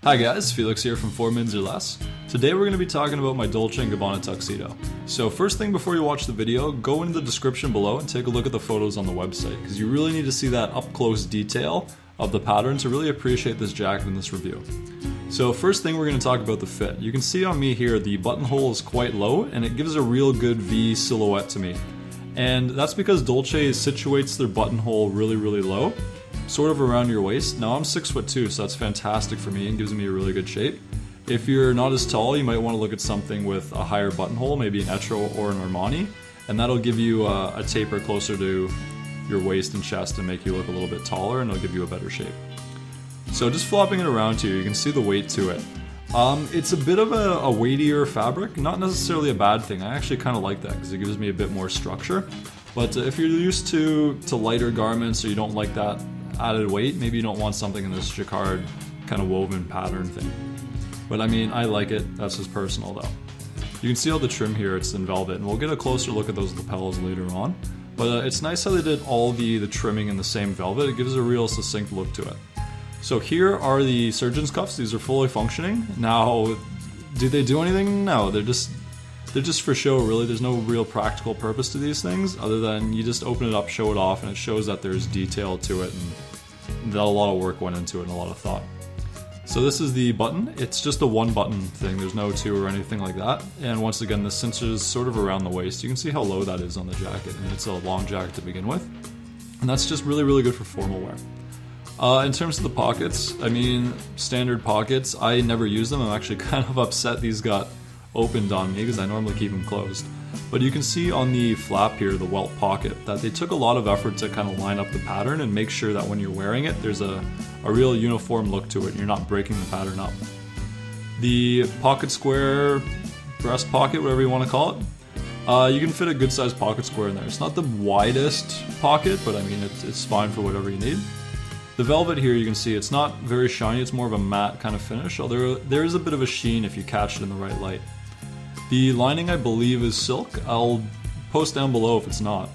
Hi guys, Felix here from 4 Mins or Less. Today we're going to be talking about my Dolce Gabbana tuxedo. So first thing before you watch the video, go into the description below and take a look at the photos on the website, because you really need to see that up close detail of the pattern to really appreciate this jacket in this review. So first thing we're going to talk about the fit. You can see on me here the buttonhole is quite low and it gives a real good V silhouette to me. And that's because Dolce situates their buttonhole really low, sort of around your waist. Now I'm 6'2", so that's fantastic for me and gives me a really good shape. If you're not as tall, you might want to look at something with a higher buttonhole, maybe an Etro or an Armani, and that'll give you a taper closer to your waist and chest and make you look a little bit taller, and it'll give you a better shape. So just flopping it around to you can see the weight to it. It's a bit of a weightier fabric, not necessarily a bad thing. I actually kind of like that because it gives me a bit more structure. But if you're used to lighter garments or you don't like that added weight, maybe you don't want something in this jacquard kind of woven pattern thing. But I mean, I like it. That's just personal though. You can see all the trim here, it's in velvet, and we'll get a closer look at those lapels later on. But it's nice how they did all the trimming in the same velvet. It gives a real succinct look to it. So here are the surgeon's cuffs. These are fully functioning. Now, do they do anything? No, they're just for show, really. There's no real practical purpose to these things other than you just open it up, show it off, and it shows that there's detail to it and that a lot of work went into it and a lot of thought. So this is the button. It's just a one button thing. There's no two or anything like that. And once again, the cinches sort of around the waist. You can see how low that is on the jacket, and it's a long jacket to begin with. And that's just really good for formal wear. In terms of the pockets, I mean, standard pockets, I never use them. I'm actually kind of upset these got opened on me because I normally keep them closed. But you can see on the flap here, the welt pocket, that they took a lot of effort to kind of line up the pattern and make sure that when you're wearing it, there's a real uniform look to it and you're not breaking the pattern up. The pocket square, breast pocket, whatever you want to call it, you can fit a good sized pocket square in there. It's not the widest pocket, but I mean, it's fine for whatever you need. The velvet here, you can see it's not very shiny, it's more of a matte kind of finish, although there is a bit of a sheen if you catch it in the right light. The lining, I believe, is silk. I'll post down below if it's not.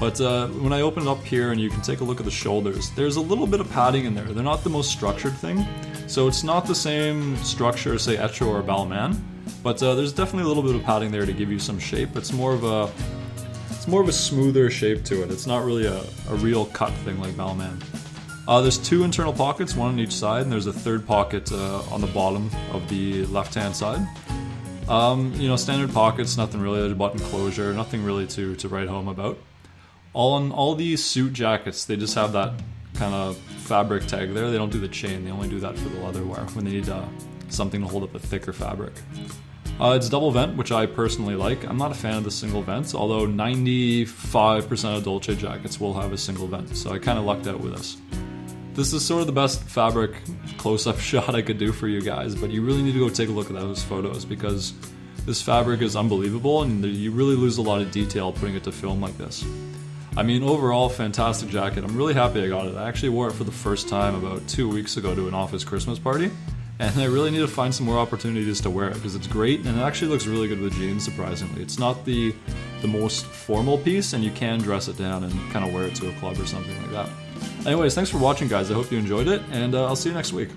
But when I open it up here and you can take a look at the shoulders, there's a little bit of padding in there. They're not the most structured thing, so it's not the same structure as, say, Etro or Balmain, but there's definitely a little bit of padding there to give you some shape. It's more of a smoother shape to it. It's not really a real cut thing like Balmain. There's two internal pockets, one on each side, and there's a third pocket on the bottom of the left-hand side. You know, standard pockets, nothing really, there's a button closure, nothing really to write home about. On all these suit jackets, they just have that kind of fabric tag there. They don't do the chain, they only do that for the leather wear when they need something to hold up a thicker fabric. It's double vent, which I personally like. I'm not a fan of the single vents, although 95% of Dolce jackets will have a single vent, so I kind of lucked out with this. This is sort of the best fabric close-up shot I could do for you guys, but you really need to go take a look at those photos because this fabric is unbelievable and you really lose a lot of detail putting it to film like this. I mean, overall, fantastic jacket. I'm really happy I got it. I actually wore it for the first time about 2 weeks ago to an office Christmas party, and I really need to find some more opportunities to wear it because it's great and it actually looks really good with jeans, surprisingly. It's not the most formal piece, and you can dress it down and kind of wear it to a club or something like that. Anyways, thanks for watching, guys. I hope you enjoyed it, and I'll see you next week.